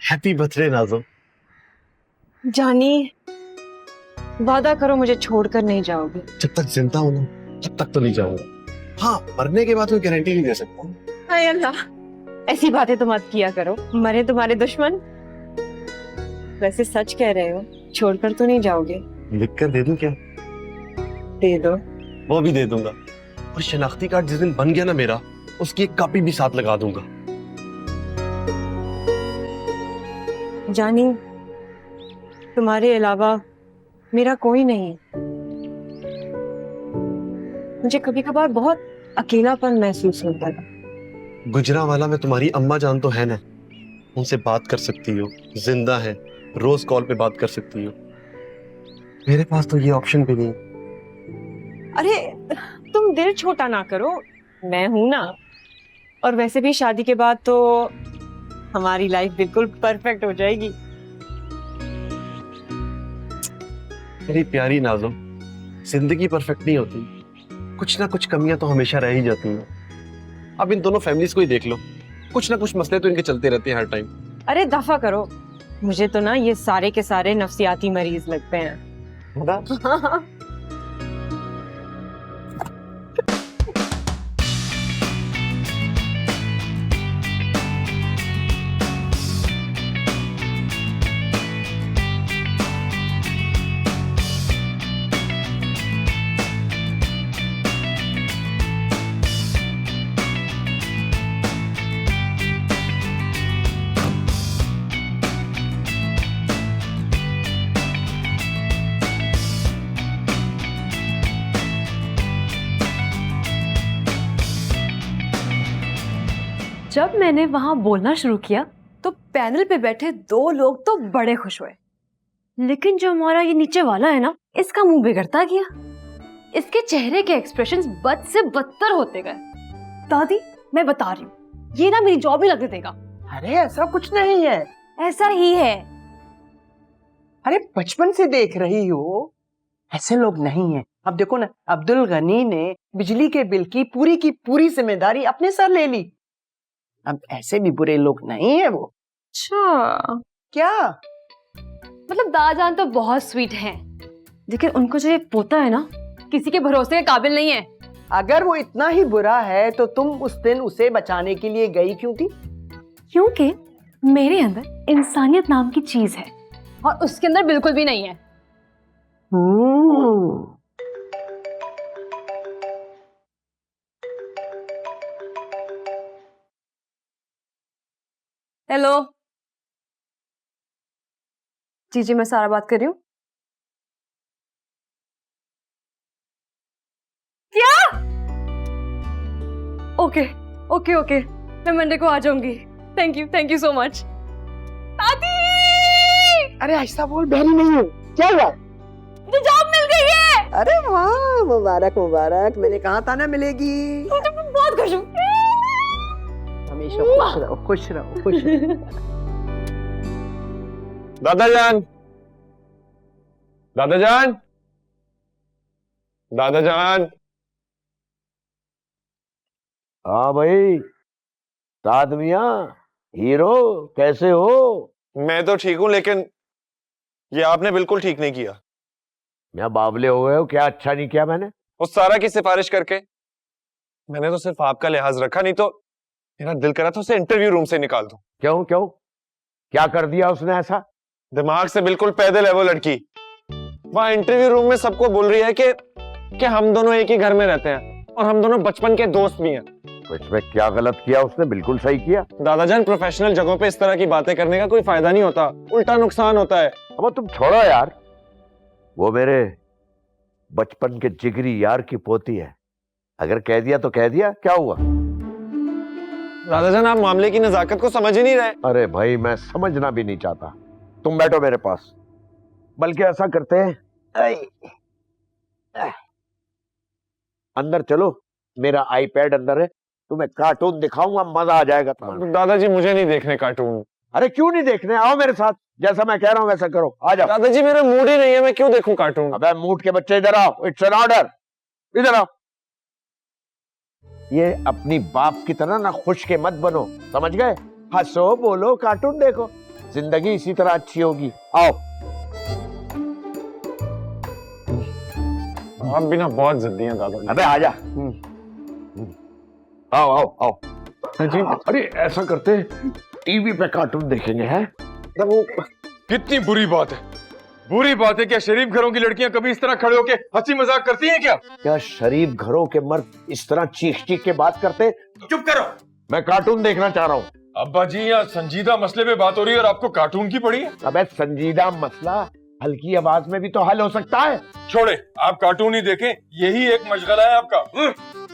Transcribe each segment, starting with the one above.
Happy birthday नाज़ो। जानी, वादा करो मुझे छोड़कर नहीं जाओगे। जब तक जिंदा हूं ना तब तक तो नहीं जाऊंगा। हाँ, मरने के बाद कोई गारंटी नहीं दे सकता। हाय अल्लाह, ऐसी बातें तो मत किया करो, मरे तुम्हारे दुश्मन। वैसे सच कह रहे हो, छोड़कर तो नहीं जाओगे? लिख कर दे दूं क्या? दे दो। वो भी दे दूंगा, और शनाख्ती कार्ड जिस दिन बन गया ना मेरा, उसकी एक कॉपी भी साथ लगा दूंगा। जानी, तुम्हारे अलावा मेरा कोई नहीं। मुझे कभी कभार बहुत अकेलापन महसूस होता है। गुजरावाला में तुम्हारी अम्मा जान तो है ना, उनसे बात कर सकती हो, जिंदा है, रोज कॉल पे बात कर सकती हो। मेरे पास तो ये ऑप्शन भी नहीं। अरे तुम दिल छोटा ना करो, मैं हूं ना। और वैसे भी शादी के बाद तो हमारी लाइफ बिल्कुल परफेक्ट हो जाएगी। मेरी प्यारी नाज़ो, जिंदगी परफेक्ट नहीं होती, कुछ ना कुछ कमियां तो हमेशा रह ही जाती हैं। अब इन दोनों फैमिलीज को ही देख लो, कुछ ना कुछ मसले तो इनके चलते रहते हैं हर टाइम। अरे दफा करो, मुझे तो ना ये सारे के सारे नफ्सियाती मरीज लगते हैं। है ना? जब मैंने वहां बोलना शुरू किया तो पैनल पे बैठे दो लोग तो बड़े खुश हुए, लेकिन जो हमारा ये नीचे वाला है ना, इसका मुंह बिगड़ता गया। इसके चेहरे के एक्सप्रेशंस बद से बदतर होते गए। दादी, मैं बता रही हूँ, ये ना मेरी जॉब ही लगने देगा। अरे ऐसा कुछ नहीं है। ऐसा ही है। अरे बचपन से देख रही हो, ऐसे लोग नहीं है। अब देखो ना, अब्दुल गनी ने बिजली के बिल की पूरी जिम्मेदारी अपने सर ले ली। अब ऐसे भी बुरे लोग नहीं है वो। अच्छा, क्या? मतलब दादाजान तो बहुत स्वीट हैं, लेकिन उनको जो ये पोता है ना, किसी के भरोसे के काबिल नहीं है। अगर वो इतना ही बुरा है तो तुम उस दिन उसे बचाने के लिए गई क्यों थी? क्योंकि मेरे अंदर इंसानियत नाम की चीज है और उसके अंदर बिल्कुल भी नहीं है। हेलो जी जी, मैं सारा बात कर रही हूँ। क्या? ओके ओके ओके, मैं मंडे को आ जाऊंगी। Thank you so much. दादी! अरे ऐसा बोल, बहरी नहीं हूँ। क्या हुआ? मुझे जॉब मिल गई है। अरे वाह, मुबारक मुबारक। मैंने कहा था ना मिलेगी। मुझे बहुत खुश हूँ। हमेशा खुश रहो, खुश रहो, खुश रहो। दादाजान, दादाजान, दादाजान। हाँ भाई, साद मियां, हीरो, कैसे हो? मैं तो ठीक हूं, लेकिन ये आपने बिल्कुल ठीक नहीं किया। मैं बावले हो गए हो? क्या अच्छा नहीं किया मैंने? उस सारा की सिफारिश करके मैंने तो सिर्फ आपका लिहाज रखा, नहीं तो मेरा दिल करा था उसे इंटरव्यू रूम से निकाल दूं। क्यों क्यों, क्या कर दिया उसने ऐसा? दिमाग से बिल्कुल पैदल है वो लड़की। वहां इंटरव्यू रूम में सबको बोल रही है कि हम दोनों एक ही घर में रहते हैं और हम दोनों बचपन के दोस्त भी हैं। तो इसमें क्या गलत किया उसने? बिल्कुल सही किया। दादाजान, प्रोफेशनल जगहों पे इस तरह की बातें करने का कोई फायदा नहीं होता, उल्टा नुकसान होता है। अब तुम छोड़ो यार, वो मेरे बचपन के जिगरी यार की पोती है। अगर कह दिया तो कह दिया, क्या हुआ? दादाजान, आप मामले की नजाकत को समझ ही नहीं रहे। अरे भाई, मैं समझना भी नहीं चाहता। तुम बैठो मेरे पास, बल्कि ऐसा करते हैं, अंदर चलो, मेरा आईपैड अंदर है, तुम्हें कार्टून दिखाऊंगा, मजा आ जाएगा तुम्हारा। दादाजी, मुझे नहीं देखने कार्टून। अरे क्यों नहीं देखने? आओ मेरे साथ, जैसा मैं कह रहा हूं वैसा करो, आ जाओ। दादाजी, मेरा मूड ही नहीं है, मैं क्यों देखूं कार्टून? अबे मूड के बच्चे, इधर आओ, इट्स एन ऑर्डर, इधर आओ। ये अपनी बाप की तरह ना खुश के मत बनो, समझ गए? हंसो, बोलो, कार्टून देखो। जिंदगी इसी तरह अच्छी होगी। आओ। आप भी ना बहुत जिद्दी हैं दादाजी। अबे आजा। आओ आओ आओ। जी अरे ऐसा करते, टीवी पे कार्टून देखेंगे हैं? वो कितनी बुरी बात है, बुरी बात है। क्या शरीफ घरों की लड़कियां कभी इस तरह खड़े होके हंसी मजाक करती हैं क्या? क्या शरीफ घरों के मर्द इस तरह चीख चीख के बात करते? चुप करो। मैं कार्टून देखना चाह रहा हूँ। अब्बा जी, यहाँ संजीदा मसले पे बात हो रही है और आपको कार्टून की पड़ी है। अबे संजीदा मसला हल्की आवाज में भी तो हल हो सकता है। छोड़े, आप कार्टून ही देखें, यही एक मशगला है आपका।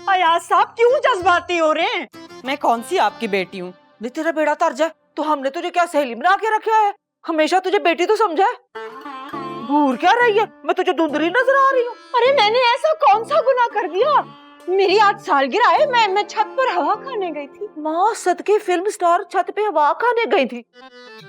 अयाज साहब क्यों जज्बाती हो रहे हैं? मैं कौन सी आपकी बेटी हूँ? वे तेरा बेड़ा तर जाए तो हमने तुझे क्या सहेली बना के रखा है? हमेशा तुझे बेटी तो समझा है। घूर क्या रही है? मैं तुझे धुंधली नजर आ रही हूँ। अरे मैंने ऐसा कौन सा गुनाह कर दिया? मेरी आज सालगिरह है, मैं छत पर हवा खाने गई थी। माँ सदके फिल्म स्टार छत पे हवा खाने गई थी।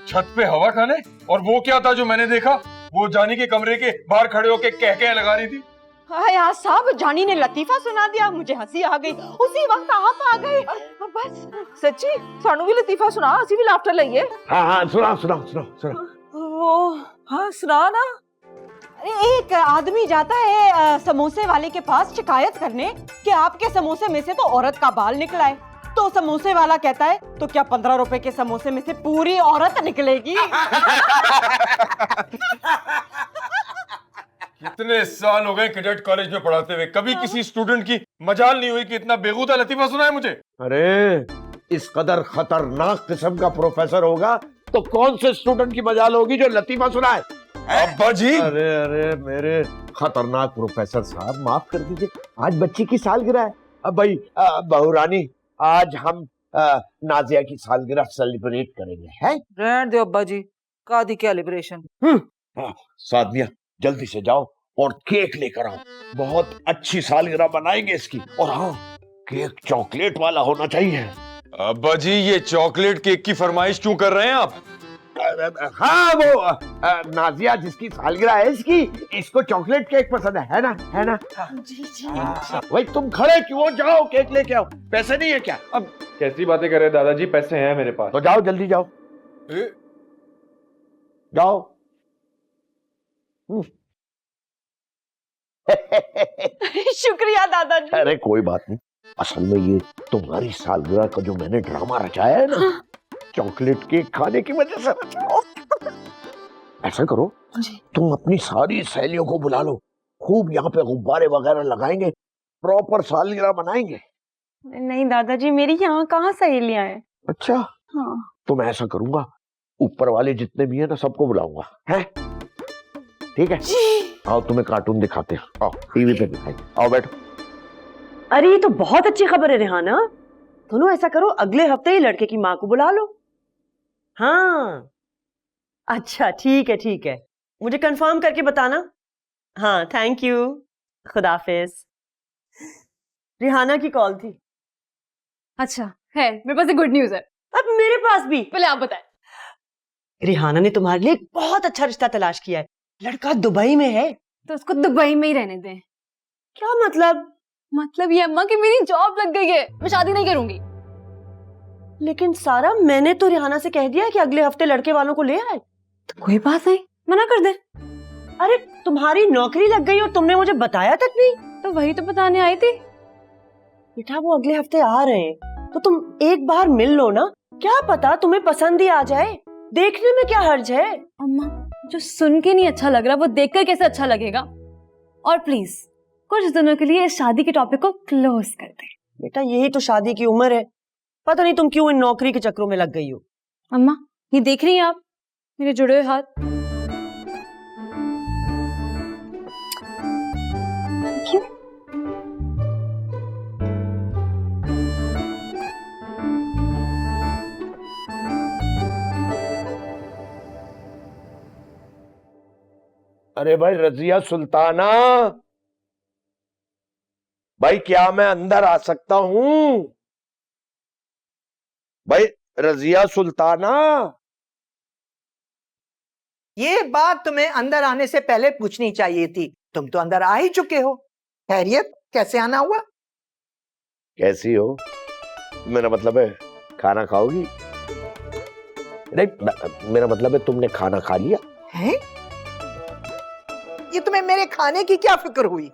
छत पे हवा खाने? और वो क्या था जो मैंने देखा? वो जानी के कमरे के बाहर खड़े होके कह लगा रही थी। अयाज साहब, जानी ने लतीफा सुना दिया, मुझे हंसी आ गई, उसी वक्त आप आ गए और बस। सच्ची सानू भी लतीफा सुना, असी भी लाफ्टर लइए। हाँ हाँ सुना सुना सुना सुना। वो हाँ सुना ना। अरे एक आदमी जाता है समोसे वाले के पास शिकायत करने कि आपके समोसे में से तो औरत का बाल निकला है। तो समोसे वाला कहता है, तो क्या 15 रुपए के समोसे में से पूरी औरत निकलेगी? कितने साल हो गए कैडेट कॉलेज में पढ़ाते हुए, कभी किसी स्टूडेंट की मजाल नहीं हुई कि इतना बेगुदा लतीफा सुनाए मुझे। अरे इस कदर खतरनाक किस्म का प्रोफेसर होगा तो कौन से स्टूडेंट की मजाल होगी जो लतीफा सुनाए? अब्बा जी, अरे अरे मेरे खतरनाक प्रोफेसर साहब, माफ कर दीजिए, आज बच्ची की सालगिरह है। अब भाई बहू रानी, आज हम नाजिया की सालगिरह सेलिब्रेट करेंगे, हैं? रहने दो अब्बा जी, कादी क्या लिबरेशन। सादमिया जल्दी से जाओ और केक लेकर आओ, बहुत अच्छी सालगिरह बनाएंगे इसकी। और हाँ, केक चॉकलेट वाला होना चाहिए। अब्बा जी, ये चॉकलेट केक की फरमाइश क्यों कर रहे हैं आप? हाँ वो नाजिया जिसकी सालगिरह है इसकी, इसको चॉकलेट केक पसंद है ना? है ना? जी जी। भाई तुम खड़े क्यों हो? जाओ केक लेके आओ। पैसे नहीं है क्या? अब कैसी बातें कर रहे हैं दादाजी, पैसे हैं मेरे पास। तो जाओ जल्दी जाओ। जाओ। शुक्रिया दादाजी। अरे कोई बात नहीं, असल में ये तुम्हारी सालगिरह का जो मैंने ड्रामा रचाया है ना, चॉकलेट केक खाने की वजह से रचा। ऐसा करो, तुम अपनी सारी सहेलियों को बुला लो, खूब यहाँ पे गुब्बारे वगैरह लगाएंगे, प्रॉपर सालगिरह मनाएंगे। नहीं दादाजी, मेरी यहाँ कहाँ सहेलियां हैं? अच्छा हाँ। तो मैं ऐसा करूंगा, ऊपर वाले जितने भी हैं ना सबको बुलाऊंगा, हैं? ठीक है? आओ तुम्हें कार्टून दिखाते हैं, आओ टीवी पे दिखाएंगे, आओ बैठो। अरे ये तो बहुत अच्छी खबर है रेहाना। दोनों ऐसा करो, अगले हफ्ते ही लड़के की माँ को बुला लो। हाँ अच्छा ठीक है, मुझे कंफर्म करके बताना। हाँ थैंक यू, खुदाफिज। रिहाना की कॉल थी। अच्छा है, मेरे पास एक गुड न्यूज है। अब मेरे पास भी। पहले आप बताएं। रिहाना ने तुम्हारे लिए एक बहुत अच्छा रिश्ता तलाश किया है, लड़का दुबई में है। तो उसको दुबई में ही रहने दें। क्या मतलब? मतलब ये अम्मा कि मेरी जॉब लग गई है, मैं शादी नहीं करूंगी। लेकिन सारा, मैंने तो रिहाना से कह दिया कि अगले हफ्ते लड़के वालों को ले आए। तो कोई बात नहीं, मना कर दे। अरे तुम्हारी नौकरी लग गई और तुमने मुझे बताया तक नहीं। तो वही तो बताने आई थी। बेटा वो अगले हफ्ते आ रहे हैं, तो तुम एक बार मिल लो ना, क्या पता तुम्हें पसंद ही आ जाए। देखने में क्या हर्ज है? अम्मा, जो सुन के नहीं अच्छा लग रहा वो देखकर कैसे अच्छा लगेगा। और प्लीज कुछ दिनों के लिए इस शादी के टॉपिक को क्लोज कर दे। बेटा यही तो शादी की उम्र है, पता नहीं तुम क्यों इन नौकरी के चक्रों में लग गई हो। अम्मा ये देख रही हैं आप मेरे जुड़े हुए हाथ? क्यों? अरे भाई रजिया सुल्ताना, भाई क्या मैं अंदर आ सकता हूं? भाई रजिया सुल्ताना। ये बात तुम्हें अंदर आने से पहले पूछनी चाहिए थी, तुम तो अंदर आ ही चुके हो। खैरियत, कैसे आना हुआ? कैसी हो? मेरा मतलब है खाना खाओगी? नहीं, मेरा मतलब है तुमने खाना खा लिया? हैं? ये तुम्हें मेरे खाने की क्या फिक्र हुई?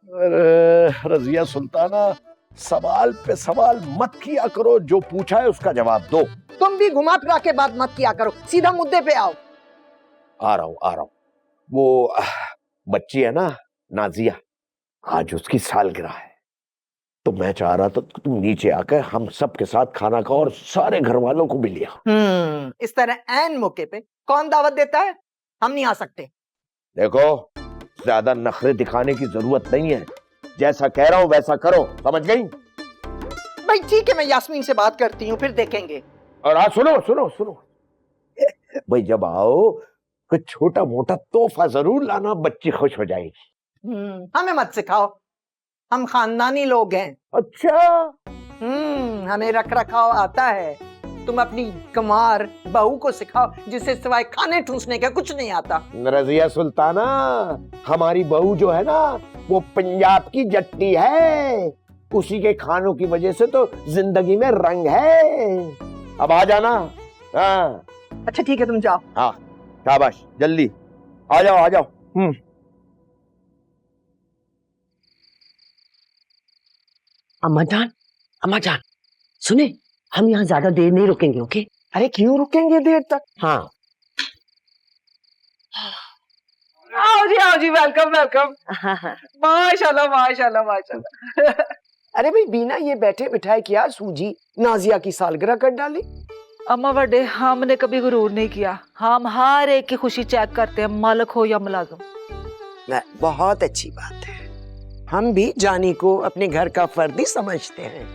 अरे रजिया सुल्ताना, सवाल पे सवाल मत किया करो, जो पूछा है उसका जवाब दो। तुम भी घुमा फिरा के बात मत किया करो, सीधा मुद्दे पे आओ। आ रहा हूँ। वो बच्ची है ना, नाजिया, आज उसकी सालगिरह है, तो मैं चाह रहा था तुम नीचे आकर हम सब के साथ खाना खाओ और सारे घर वालों को भी लिया। इस तरह ऐन मौके पे कौन दावत देता है? हम नहीं आ सकते। देखो, ज्यादा नखरे दिखाने की जरूरत नहीं है, जैसा कह रहा हूं वैसा करो, समझ गई? भाई ठीक है, मैं यास्मीन से बात करती हूँ, फिर देखेंगे। और हाँ, सुनो भाई, जब आओ कुछ छोटा मोटा तोहफा जरूर लाना, बच्ची खुश हो जाएगी। हमें मत सिखाओ, हम खानदानी लोग हैं। अच्छा, हमें रख रखाव आता है। तुम अपनी कमार बहू को सिखाओ, जिसे सिवाय खाने ठूसने का कुछ नहीं आता। रजिया सुल्ताना, हमारी बहू जो है ना, वो पंजाब की जट्टी है, उसी के खानों की वजह से तो जिंदगी में रंग है। अब आ जाना। हाँ अच्छा ठीक है, तुम जाओ। हाँ, शाबाश, जल्दी आ जाओ। अम्मा जान, सुने, हम यहाँ ज्यादा देर नहीं रुकेंगे, ओके? अरे क्यों रुकेंगे देर तक? हाँ। आओ जी, वेलकम। माशाल्लाह। अरे भाई बीना, ये बैठे बिठाए क्या सूजी नाजिया की सालगिरह कर डाली? अम्मा बड़े, हमने कभी गुरूर नहीं किया। हम हर एक की खुशी चेक करते हैं, मालिक हो या मुलाजिम। बहुत अच्छी बात है, हम भी जानी को अपने घर का फर्दी समझते हैं।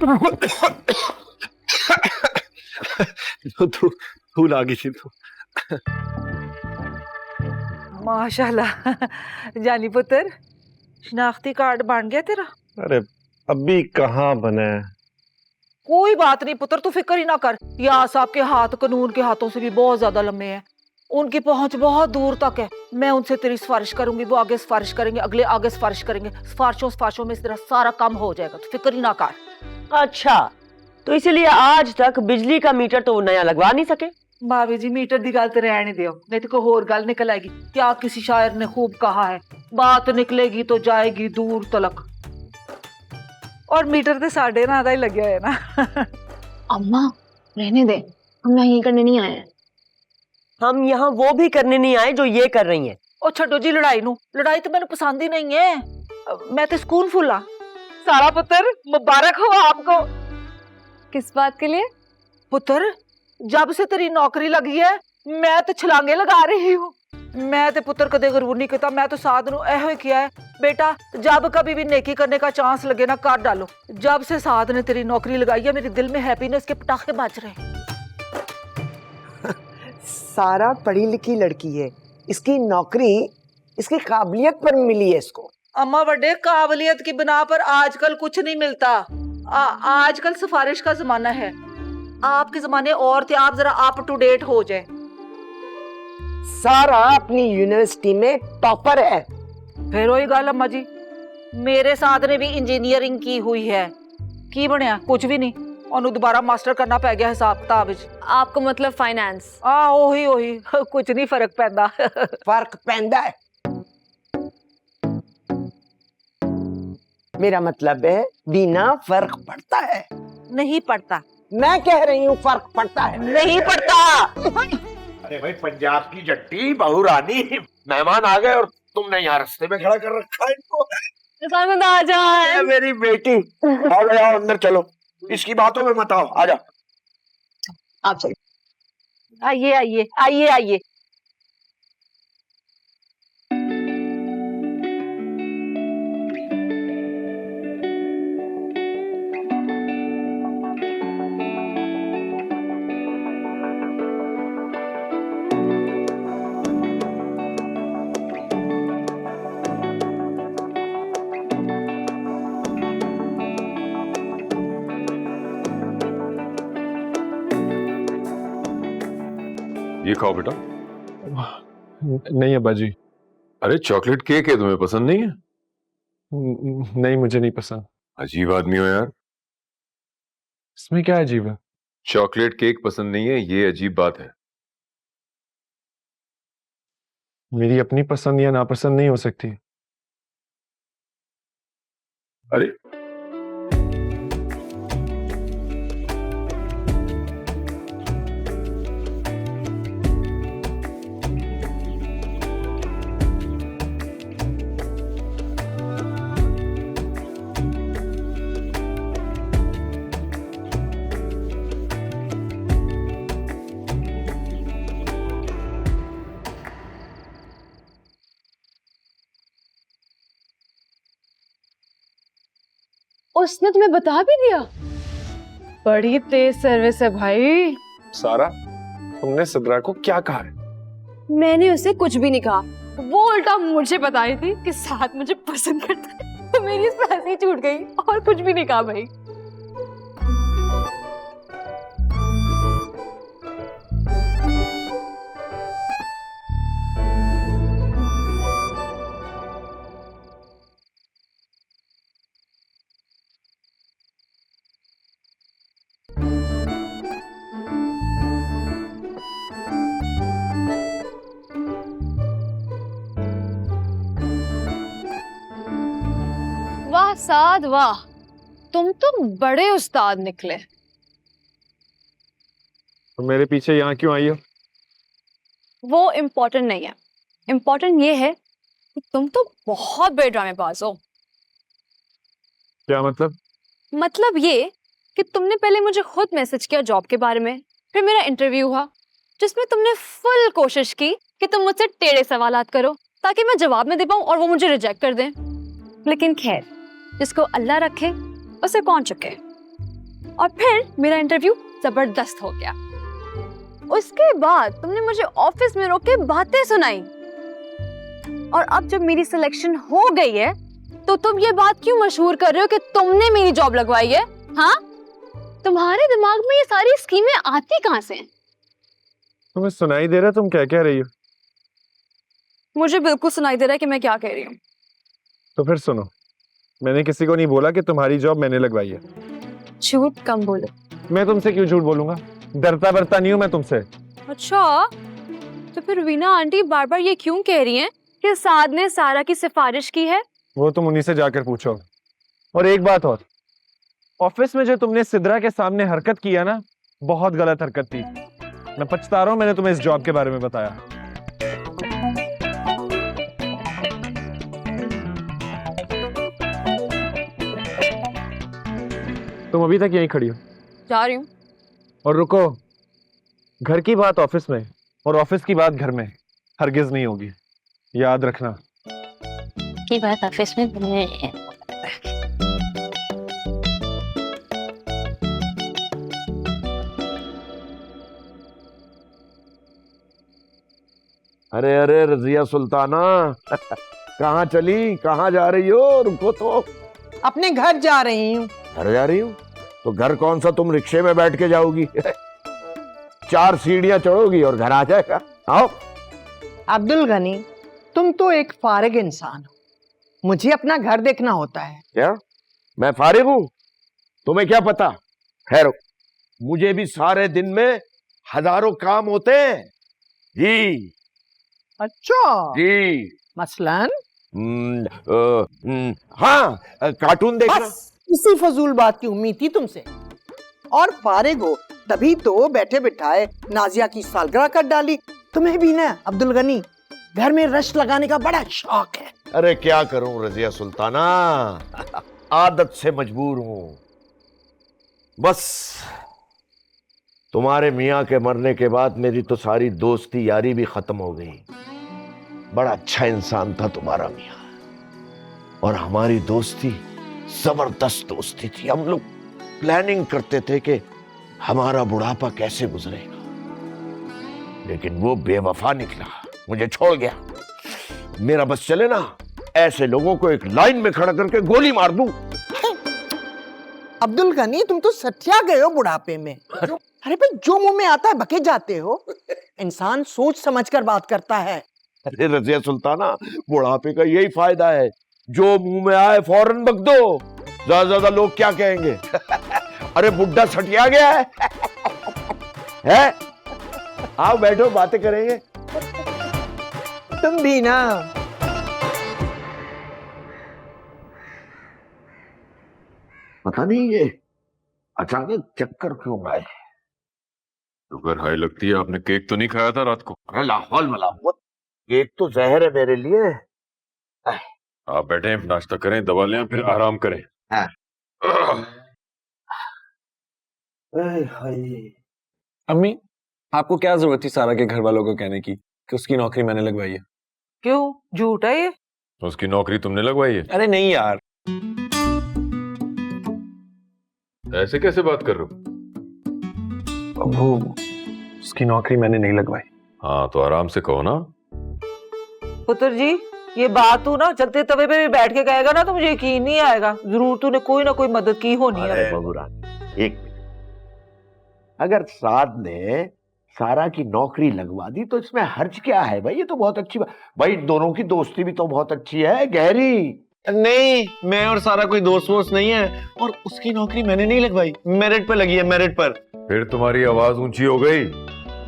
तू लागी थी तू। माशाल्लाह। जानी पुत्र, शनाख्ती कार्ड बन गया तेरा? अरे अभी कहाँ बना है? कोई बात नहीं पुत्र, तू फिक्र ही ना कर। या साहब के हाथ कानून के हाथों से भी बहुत ज्यादा लंबे हैं, उनकी पहुंच बहुत दूर तक है। मैं उनसे तेरी सिफारिश करूंगी, वो आगे सिफारिश करेंगे, अगले आगे सिफारिश करेंगे। सिफारिशों में तेरा सारा काम हो जाएगा, तो फिक्र ही ना कर। अच्छा, तो इसीलिए आज तक बिजली का मीटर तो वो नया लगवा नहीं सके? भाभी जी, मीटर दी गल तो रहने दियो, नहीं तो कोई होर गल निकल आएगी। क्या किसी शायर ने खूब कहा है, बात निकलेगी तो जाएगी दूर तलक। और मीटर तो साढ़े ना ही लगे हुए ना। अम्मा रहने दे, हम यहाँ यही करने नहीं आए हैं। हम यहाँ वो भी करने नहीं आए जो ये कर रही हैं। ओ छड्डो जी लड़ाई नू, लड़ाई तो मैंने पसंद ही नहीं है। मैं तो स्कूल फुला। सारा पुत्र मुबारक हो आपको। किस बात के लिए? पुत्र, जब से तेरी नौकरी लगी है, मैं तो छलांगे लगा रही हूँ। मैं तो पुत्र कदे गरूर नहीं किया, मैं तो साध नू एहो ही किया है, बेटा जब कभी भी नेकी करने का चांस लगे ना, कर डालो। जब से साध ने तेरी नौकरी लगाई है, मेरे दिल में हैप्पीनेस के पटाखे बज रहे हैं। सारा पढ़ी लिखी लड़की है, इसकी नौकरी इसकी काबिलियत पर मिली है इसको। अम्मा बड़े, काबिलियत की बिना पर आजकल कुछ नहीं मिलता। आजकल सिफारिश का जमाना है। आपके जमाने और थे, आप जरा अप टू डेट हो जाए। सारा अपनी यूनिवर्सिटी में टॉपर है। फिर वही गल अम्मा जी, मेरे साथ ने भी इंजीनियरिंग की हुई है, की बनया कुछ भी नहीं, और दोबारा मास्टर करना पै गया हिसाब किताब। आपको मतलब फाइनेंस? ओही कुछ नहीं फर्क पैंदा। फर्क पैंदा है, मेरा मतलब है बिना फर्क पड़ता है। नहीं पड़ता। मैं कह रही हूँ फर्क पड़ता है। नहीं पड़ता। अरे भाई, पंजाब की जट्टी बहू रानी, मेहमान आ गए और तुमने यहाँ रास्ते में खड़ा कर रखा है इनको। आ जाए। मेरी बेटी, आओ अंदर चलो, इसकी बातों में मत आओ, आ जाओ। आप चलिए। आइए। ये खाओ बेटा। नहीं अब्बा जी। अरे चॉकलेट केक है, तुम्हें पसंद नहीं है? नहीं, मुझे नहीं पसंद। अजीब आदमी हो यार। इसमें क्या अजीब है? चॉकलेट केक पसंद नहीं है, ये अजीब बात है। मेरी अपनी पसंद या नापसंद नहीं हो सकती। अरे उसने तुम्हें बता भी दिया? बड़ी तेज सर्विस है भाई। सारा, तुमने सिद्रा को क्या कहा है? मैंने उसे कुछ भी नहीं कहा, वो उल्टा मुझे बता रही थी कि साथ मुझे पसंद करता है, तो मेरी इस पे हंसी छूट गई और कुछ भी नहीं कहा भाई। वाह साद वाह, तुम तो बड़े उस्ताद निकले। तो मेरे पीछे यहाँ क्यों आई हो? वो इम्पोर्टेंट नहीं है, इम्पोर्टेंट ये है कि तुम तो बहुत बड़े ड्रामेबाज हो। क्या मतलब? मतलब ये कि तुमने पहले मुझे खुद मैसेज किया जॉब के बारे में, फिर मेरा इंटरव्यू हुआ जिसमें तुमने फुल कोशिश की कि तुम मुझसे टेढ़े सवालात करो ताकि मैं जवाब न दे पाऊं और वो मुझे रिजेक्ट कर दें। लेकिन खैर, जिसको अल्लाह रखे उसे कौन चुके। और फिर मेरा इंटरव्यू जबरदस्त हो गया। उसके बाद तुमने मुझे ऑफिस में रोक के बातें सुनाई, और अब जब मेरी सिलेक्शन हो गई है तो तुम ये बात क्यों मशहूर कर रहे हो कि तुमने मेरी जॉब लगवाई है? हाँ, तुम्हारे दिमाग में ये सारी स्कीमें आती कहाँ से? तुम्हें सुनाई दे रहा है तुम क्या कह रही हो? मुझे बिल्कुल सुनाई दे रहा है कि मैं क्या कह रही हूँ। तो फिर सुनो, मैंने किसी को नहीं बोला कि तुम्हारी जॉब मैंने लगवाई है। झूठ कम बोलो। मैं तुमसे क्यों झूठ बोलूंगा? डरता बरता नहीं हूं मैं तुमसे। अच्छा, तो फिर वीना आंटी बार बार ये क्यों कह रही हैं कि साद ने सारा की सिफारिश की है? वो तुम उन्हीं से जाकर पूछो। और एक बात और, ऑफिस में जो तुमने सिद्रा के सामने हरकत किया ना, बहुत गलत हरकत थी। मैं पछता रहा हूं मैंने तुम्हें इस जॉब के बारे में बताया। तुम अभी तक यहीं खड़ी हो? जा रही हूँ। और रुको, घर की बात ऑफिस में और ऑफिस की बात घर में हरगिज नहीं होगी, याद रखना। की बात ऑफिस में अरे अरे रजिया सुल्ताना, कहाँ चली, कहाँ जा रही हो? रुको तो। अपने घर जा रही हूँ। घर जा रही हूँ? तो घर कौन सा, तुम रिक्शे में बैठ के जाओगी? 4 सीढ़ियां चढ़ोगी और घर आ जाएगा। आओ। अब्दुल गनी, तुम तो एक फारिग इंसान हो, मुझे अपना घर देखना होता है। क्या मैं फारिग हूँ? तुम्हें क्या पता? खैर, मुझे भी सारे दिन में हजारों काम होते हैं जी। अच्छा जी। मसलन? हाँ, कार्टून देखना। बस इसी फजूल बात की उम्मीद थी तुमसे। और फारिग हो तभी तो बैठे बिठाए नाजिया की सालगिरह कर डाली। तुम्हें भी ना अब्दुल गनी घर में रश लगाने का बड़ा शौक है। अरे क्या करूं रजिया सुल्ताना, आदत से मजबूर हूं। बस तुम्हारे मियाँ के मरने के बाद मेरी तो सारी दोस्ती यारी भी खत्म हो गई। बड़ा अच्छा इंसान था तुम्हारा मियाँ, और हमारी दोस्ती जबरदस्त दोस्ती थी। हम लोग प्लानिंग करते थे कि हमारा बुढ़ापा कैसे गुजरेगा, लेकिन वो बेवफा निकला, मुझे छोड़ गया। मेरा बस चले ना, ऐसे लोगों को एक लाइन में खड़ा करके गोली मार दूं। अब्दुल गनी, तुम तो सठिया गए हो बुढ़ापे में। अरे भाई, जो मुंह में आता है बके जाते हो। इंसान सोच समझकर बात करता है। अरे रजिया सुल्ताना, बुढ़ापे का यही फायदा है, जो मुंह में आए फौरन बक दो। ज्यादा ज्यादा लोग क्या कहेंगे? अरे बुढ़ा सटिया गया है। है? आओ बैठो, बातें करेंगे। तुम भी ना। पता नहीं ये अचानक चक्कर क्यों आए। शुगर हाई लगती है। आपने केक तो नहीं खाया था रात को? अरे लाहौल मलामत, केक तो जहर है मेरे लिए। आप बैठे, नाश्ता करें, दवा लें, फिर आराम करें। हाँ। अम्मी, आपको क्या जरूरत थी सारा के घर वालों को कहने की कि उसकी नौकरी मैंने लगवाई है? क्यों, झूठ है ये? उसकी नौकरी तुमने लगवाई है? अरे नहीं यार, ऐसे कैसे बात कर रहे हो? वो उसकी नौकरी मैंने नहीं लगवाई। हाँ तो आराम से कहो ना। पुत्र जी, ये बात तू ना चलते तवे पे भी बैठ के कहेगा ना तो मुझे यकीन नहीं आएगा। जरूर तूने कोई ना कोई मदद की होनी है। अरे बबूरानी, एक मिनट, अगर साद ने सारा की नौकरी लगवा दी तो इसमें हर्ज क्या है भाई? ये तो बहुत अच्छी बात भाई, दोनों की दोस्ती भी तो बहुत अच्छी है, गहरी। नहीं, मैं और सारा कोई दोस्त वोस्त नहीं है, और उसकी नौकरी मैंने नहीं लगवाई, मेरिट पर लगी है, मेरिट पर। फिर तुम्हारी आवाज ऊंची हो गई।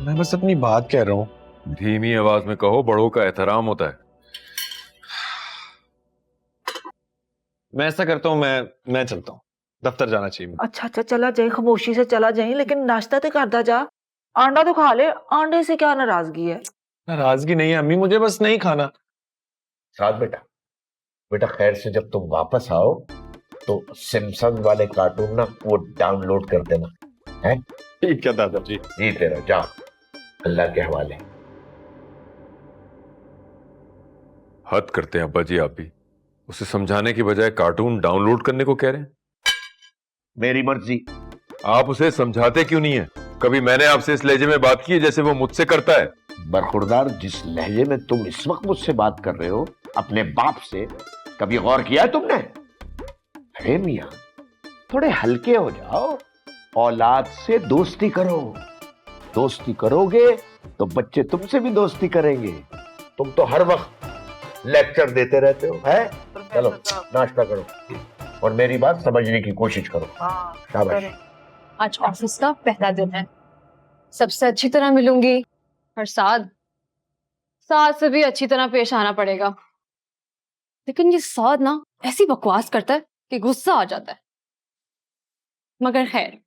मैं बस अपनी बात कह रहा हूँ। धीमी आवाज में कहो, बड़ों का एहतराम होता है। मैं ऐसा करता हूँ, मैं चलता हूँ, दफ्तर जाना चाहिए मुझे। अच्छा अच्छा, चला जाए, खामोशी से चला जाए, लेकिन नाश्ता तो करता जा। अंडा तो खा ले, अंडे से क्या नाराजगी है? नाराजगी नहीं है अम्मी, मुझे बस नहीं खाना। साद बेटा, बेटा खैर से जब तुम वापस आओ तो सिम्पसन वाले कार्टून ना वो डाउनलोड कर देना, है? ठीक है दादाजी। जी तेरा जा, अल्लाह के हवाले। हद करते हैं अब्बा जी आप भी। उसे समझाने की बजाय कार्टून डाउनलोड करने को कह रहे हैं। मेरी मर्जी। आप उसे समझाते क्यों नहीं है? कभी मैंने आपसे इस लहजे में बात की है जैसे वो मुझसे करता है? बरखुरदार, जिस लहजे में तुम इस वक्त मुझसे बात कर रहे हो अपने बाप से, कभी गौर किया है तुमने? अरे मियां, थोड़े हल्के हो जाओ, औलाद से दोस्ती करो। दोस्ती करोगे तो बच्चे तुमसे भी दोस्ती करेंगे। तुम तो हर वक्त लेक्चर देते रहते हो, है? चलो नाश्ता करो और मेरी बात समझने की कोशिश करो। शाबाश। आज ऑफिस का पहला दिन है, सबसे अच्छी तरह मिलूंगी, और साद से भी अच्छी तरह पेश आना पड़ेगा। लेकिन ये साद ना ऐसी बकवास करता है कि गुस्सा आ जाता है। मगर खैर,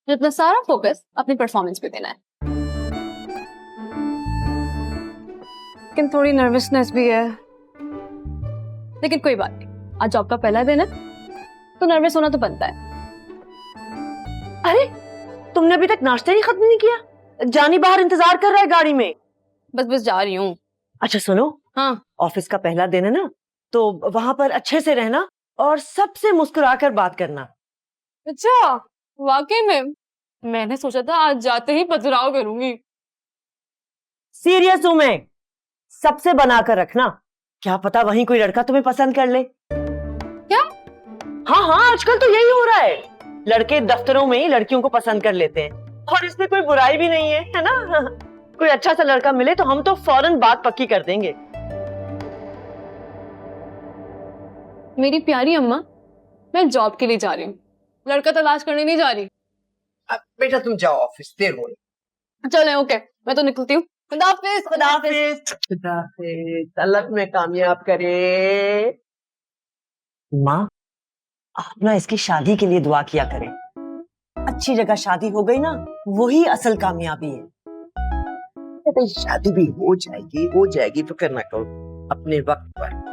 जितना सारा फोकस अपनी परफॉर्मेंस पे देना है। लेकिन थोड़ी नर्वसनेस भी है, लेकिन कोई बात नहीं, आज जॉब का पहला दिन है तो नर्वस होना तो बनता है। अरे, तुमने अभी तक नाश्ता ही खत्म नहीं किया? जानी बाहर इंतजार कर रहा है गाड़ी में। बस जा रही हूँ। अच्छा सुनो, हाँ, ऑफिस का पहला दिन है ना, तो वहां पर अच्छे से रहना और सबसे मुस्कुराकर बात करना। अच्छा, वाकई में मैंने सोचा था आज जाते ही पथराव करूंगी। सीरियस हूं मैं, सबसे बनाकर रखना, क्या पता वहीं कोई लड़का तुम्हें पसंद कर ले। क्या? हाँ, आजकल तो यही हो रहा है, लड़के दफ्तरों में ही लड़कियों को पसंद कर लेते हैं, और इसमें कोई बुराई भी नहीं है ना? कोई अच्छा सा लड़का मिले तो हम तो फौरन बात पक्की कर देंगे। मेरी प्यारी अम्मा, मैं जॉब के लिए जा रही हूँ, लड़का तलाश करने नहीं जा रही। बेटा तुम जाओ ऑफिस, देर हो रही। चले, ओके, मैं तो निकलती हूँ। खुदा हाफिज, खुदा हाफिज। खुदा हाफिज, अल्लाह तुम्हें कामयाब करे। माँ, आप ना इसकी शादी के लिए दुआ किया करें। अच्छी जगह शादी हो गई ना, वही असल कामयाबी है। शादी भी हो जाएगी, फिक्र ना करो, अपने वक्त पर।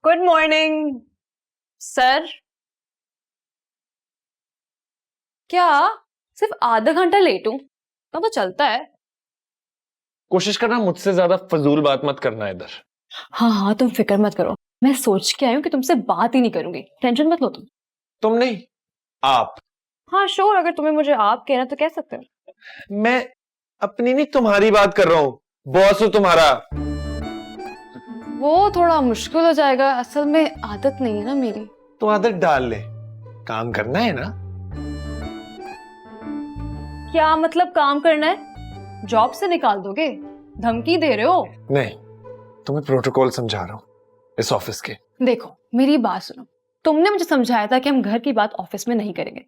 Good morning sir. क्या सिर्फ आधा घंटा लेट हूँ तो चलता है? कोशिश करना मुझसे ज्यादा फजूल बात मत करना इधर। हाँ हाँ, तुम फिक्र मत करो, मैं सोच के आई हूँ कि तुमसे बात ही नहीं करूंगी, टेंशन मत लो तुम। तुम नहीं, आप। हाँ श्योर, अगर तुम्हें मुझे आप कहना तो कह सकते हो। मैं अपनी नहीं तुम्हारी बात कर रहा हूँ, बॉस हो तुम्हारा। वो थोड़ा मुश्किल हो जाएगा, असल में आदत नहीं है ना मेरी। तो आदत डाल ले, काम करना है ना। क्या मतलब काम करना है? जॉब से निकाल दोगे? धमकी दे रहे हो? नहीं, तुम्हें प्रोटोकॉल समझा रहा हूँ इस ऑफिस के। देखो मेरी बात सुनो, तुमने मुझे समझाया था कि हम घर की बात ऑफिस में नहीं करेंगे,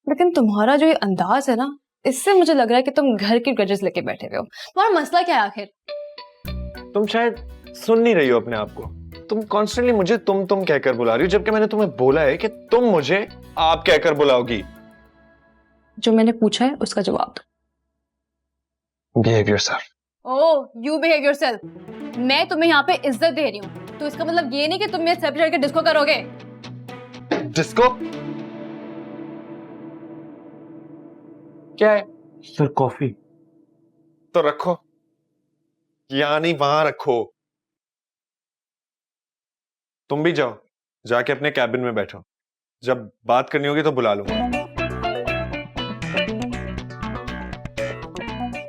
लेकिन तुम्हारा जो ये अंदाज है ना, इससे मुझे लग रहा है कि तुम घर की ग्रजेस लेके बैठे हुए हो। तुम्हारा मसला क्या है आखिर? तुम शायद सुन नहीं रही हो अपने आप को। तुम कॉन्स्टेंटली मुझे तुम कहकर बुला रही हो, जबकि मैंने तुम्हें बोला है कि तुम मुझे आप कहकर बुलाओगी। जो मैंने पूछा है उसका जवाब दो। Behave yourself. Oh, you behave yourself. मैं तुम्हें यहाँ पे इज्जत दे रही हूँ, तो इसका मतलब ये नहीं कि तुम मेरे सेपरेट के डिस्को करोगे। डिस्को क्या है? Sir coffee. तो रखो, यहाँ नहीं वहां रखो। तुम भी जाओ, जाके अपने कैबिन में बैठो, जब बात करनी होगी तो बुला लूंगा।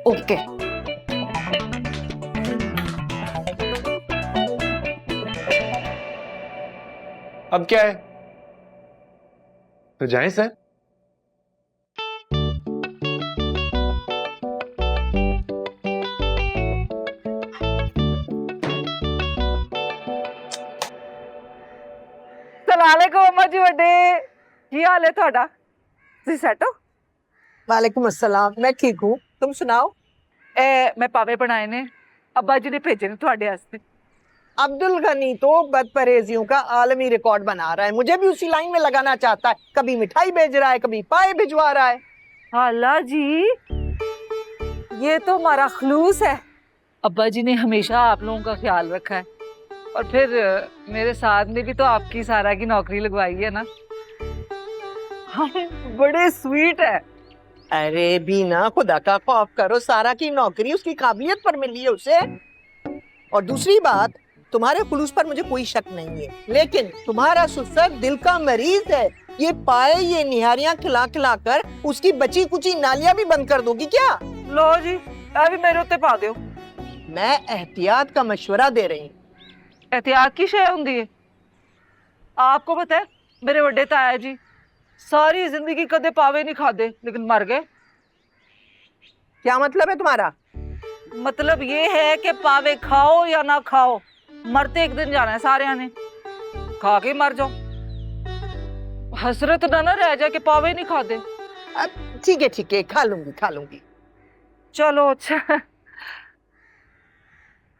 ओके। अब क्या है, तो जाएं सर। सलालेकुम अम्मा जी वड्डे, की हाल है ਤੁਹਾਡਾ? ਤੁਸੀਂ ਸੈਟ ਹੋ? वालेकुम अस्सलाम, मैं ठीक हूँ, तुम सुनाओ। मैं पावे बनाए ने, अब्बा जी ने भेजे ने ਤੁਹਾਡੇ वास्ते। अब्दुल गनी तो बदपरहेजियों का आलमी रिकॉर्ड बना रहा है, मुझे भी उसी लाइन में लगाना चाहता है। कभी मिठाई भेज रहा है, कभी पाए भिजवा रहा है। हाला जी, ये तो हमारा खलूस है। अब्बा जी ने हमेशा आप लोगों का ख्याल रखा है, और फिर मेरे साथ ने भी तो आपकी सारा की नौकरी लगवाई है ना। हम बड़े स्वीट है। अरे भी ना, खुदा का खौफ करो, सारा की नौकरी उसकी काबिलियत पर मिली है उसे। और दूसरी बात, तुम्हारे खुलूस पर मुझे कोई शक नहीं है, लेकिन तुम्हारा ससुर दिल का मरीज है। ये पाए ये निहारियां खिला खिला कर उसकी बची कुची नालियां भी बंद कर दोगी क्या? लो जी, अभी मेरे उत्ते पा दो। मैं एहतियात का मशवरा दे रही हूँ। एहतियात की शय होंगी है। आपको पता है, मेरे बड़े ताया जी सारी जिंदगी कदे पावे नहीं खादे, लेकिन मर गए। क्या मतलब है तुम्हारा? मतलब ये है कि पावे खाओ या ना खाओ, मरते एक दिन जाना है सारे ने। खा के मर जाओ, हसरत ना रह जाए कि पावे नहीं खादे। ठीक है, खा लूंगी। चलो अच्छा,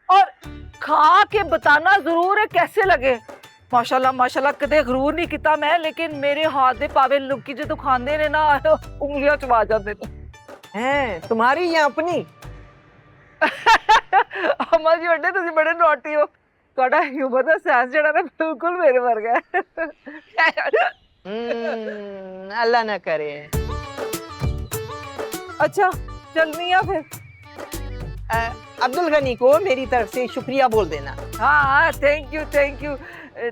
और खा के बताना जरूर है कैसे लगे। माशाल्लाह कदे गरूर नहीं किता मैं, लेकिन मेरे हाथ दे पावे लुकी जो खांदे ने ना, उंगलियां चबा जाते हैं। तुम्हारी या अपनी? अम्मा जी वड्डे तुसी बड़े नौटी हो, ਤੁਹਾਡਾ ਹਿਊਮਰ ਦਾ ਸੈਂਸ ਜਿਹੜਾ ਨਾ ਬਿਲਕੁਲ ਮੇਰੇ ਵਰਗਾ ਹੈ। अल्लाह ना करे। अच्छा चलनी है फिर। अब्दुल गनी को मेरी तरफ से शुक्रिया बोल देना। हाँ, थैंक यू।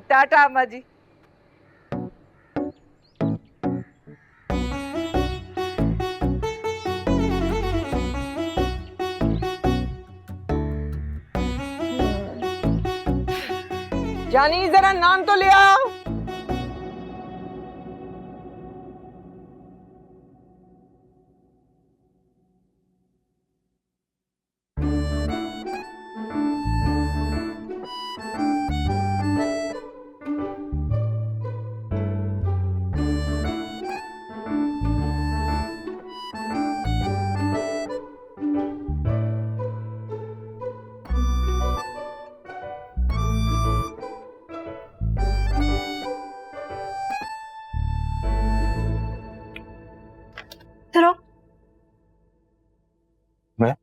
टाटा अम्मा जी। जानी जरा नान तो ले आओ। चलो। मैं?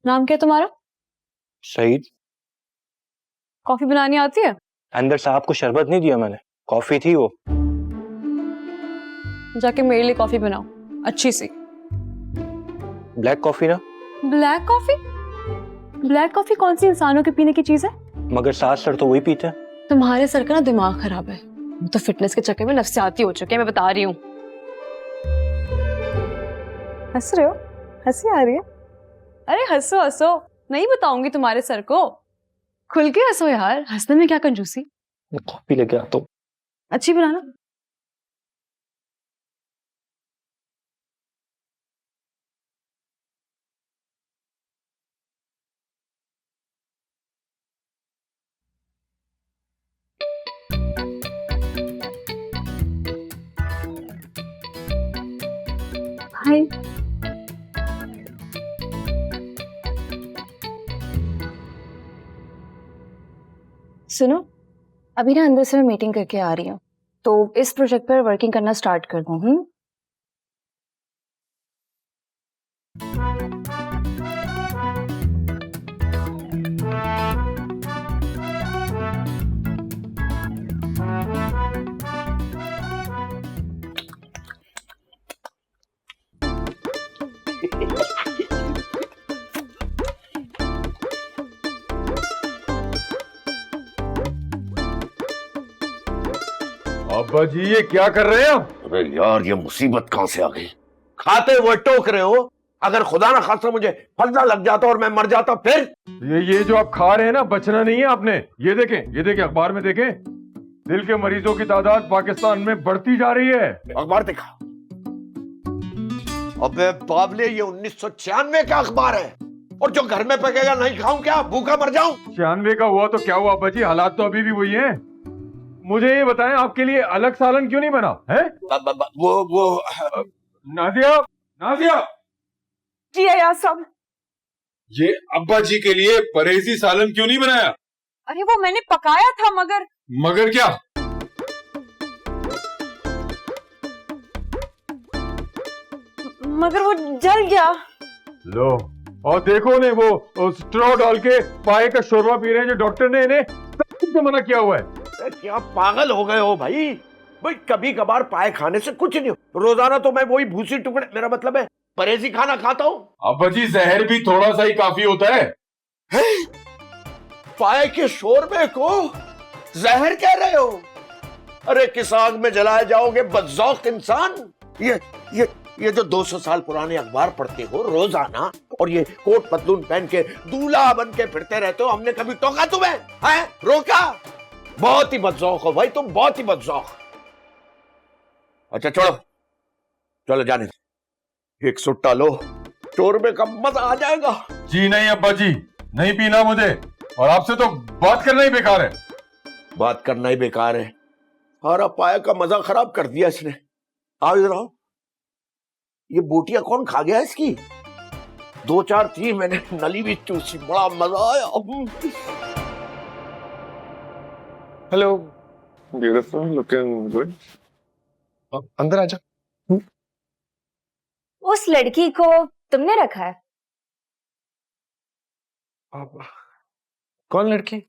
नाम क्या है तुम्हारा? सईद। कॉफी बनानी आती है? अंदर साहब को शरबत नहीं दिया मैंने, कॉफी थी वो। जाके मेरे लिए कॉफी बनाओ, अच्छी सी। ब्लैक कॉफी ना? Black coffee? ब्लैक कॉफी कौन सी इंसानों के पीने की चीज है? मगर सास सर तो वही पीते हैं। तुम्हारे सर का ना दिमाग खराब है, वो तो फिटनेस के चक्कर में नफसियाती हो चुके हैं, मैं बता रही हूँ। हंस रहे हो? हंसी आ रही है? अरे हंसो हंसो, नहीं बताऊंगी तुम्हारे सर को। खुल के हंसो यार, हंसने में क्या कंजूसी। कॉफी लेके आता हूँ। अच्छी बनाना। हाय। सुनो, अभी ना अंदर से मैं मीटिंग करके आ रही हूँ, तो इस प्रोजेक्ट पर वर्किंग करना स्टार्ट कर दूँ। अब्बा जी ये क्या कर रहे हैं आप? अरे यार ये मुसीबत कहां से आ गई? खाते हुए टोक रहे हो। अगर खुदा ना खास्ता मुझे फंदा लग जाता और मैं मर जाता फिर? ये जो आप खा रहे हैं ना, बचना नहीं है आपने। ये देखें अखबार में देखें, दिल के मरीजों की तादाद पाकिस्तान में बढ़ती जा रही है। अखबार देखा? अबे बाबले, ये 1996 का अखबार है। और जो घर में पकेगा नहीं खाऊं क्या? भूखा मर जाऊं? 96 का हुआ तो क्या हुआ अब्बा जी, हालात तो अभी भी वही हैं। मुझे ये बताएं, आपके लिए अलग सालन क्यों नहीं बना है? वो नाजिया जी अयाज साहब। ये अब्बा जी के लिए परहेजी सालन क्यों नहीं बनाया? अरे वो मैंने पकाया था मगर क्या? मगर वो जल गया। लो, और देखो ने वो स्ट्रॉ डाल के पाए का शोरबा पी रहे हैं, जो डॉक्टर ने इन्हें सबसे मना किया हुआ है। क्या पागल हो गए हो भाई? भाई कभी कभार पाए खाने से कुछ नहीं हो, रोजाना तो मैं वही भूसी टुकड़े, मेरा मतलब है परहेजी खाना खाता हूँ। अब्बा जी जहर भी थोड़ा सा ही काफी होता है। पाए के शोरबे को जहर कह रहे हो? अरे किस आग में जलाए जाओगे बदजौक इंसान। ये जो 200 साल पुराने अखबार पढ़ते हो रोजाना, और ये कोट पतलून पहन के दूल्हा बन के फिरते रहते हो, हमने कभी टोका तुम्हें? हैं? रोका? बहुत ही बदजौक हो भाई तुम, बहुत ही बदजौक। अच्छा छोड़ो, चलो जाने दो। एक सुट्टा लो, शोरबे का मजा आ जाएगा। जी नहीं अब्बा जी, नहीं पीना मुझे, और आपसे तो बात करना ही बेकार है। बात करना ही बेकार है? सारा पाया का मजा खराब कर दिया इसने। आओ इधर आओ। ये बोटियां कौन खा गया इसकी? 2-4 थी, मैंने नली भी चूसी, बड़ा मजा आया। Hello, beautiful, looking good. अंदर आजा। उस लड़की को तुमने रखा है? कौन लड़की?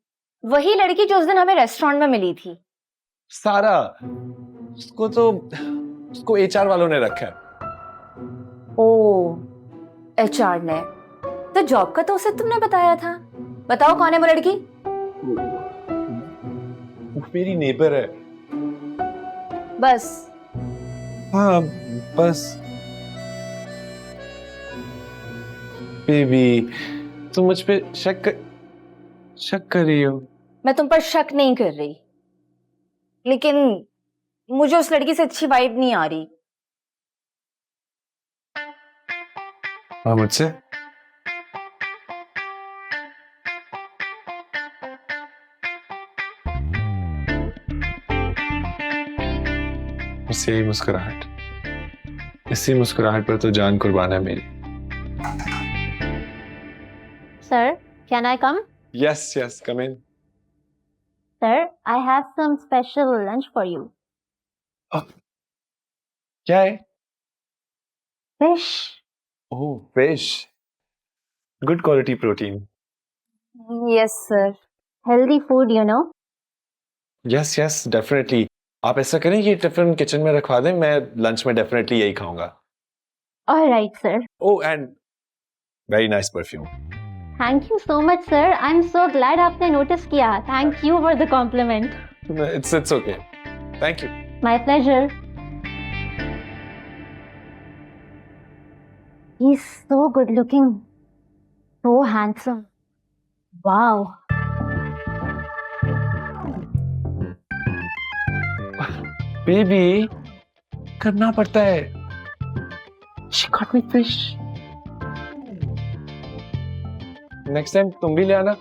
वही लड़की जो उस दिन हमें रेस्टोरेंट में मिली थी। सारा। उसको एचआर वालों ने रखा है। ओ, एचआर ने? तो जॉब का तो उसे तुमने बताया था। बताओ कौन है वो लड़की? मेरी नेबर है। बस? हाँ बस। बेबी, तुम मुझ पे शक कर रही हो? मैं तुम पर शक नहीं कर रही, लेकिन मुझे उस लड़की से अच्छी वाइब नहीं आ रही। हाँ, मुझसे? बस यही मुस्कुराहट, इसी मुस्कुराहट पर तो जान कुर्बान है मेरी। Sir, can I come? Yes, come in. Sir, I have some special lunch for you. क्या है? Fish. Oh, fish. Good quality protein. Yes, sir. Healthy food, you know. Yes, definitely. आप ऐसा करें, ये टिफिन किचन में रखवा दें, मैं लंच में डेफिनेटली यही खाऊंगा। All right, sir. Oh, and very nice perfume. Thank you so much sir, I am so glad आपने नोटिस किया. Thank you for the compliment. It's okay, thank you. My pleasure. He is so good looking, so handsome. Wow. Baby, करना पड़ता है. She caught me fish. Next time तुम भी ले आना.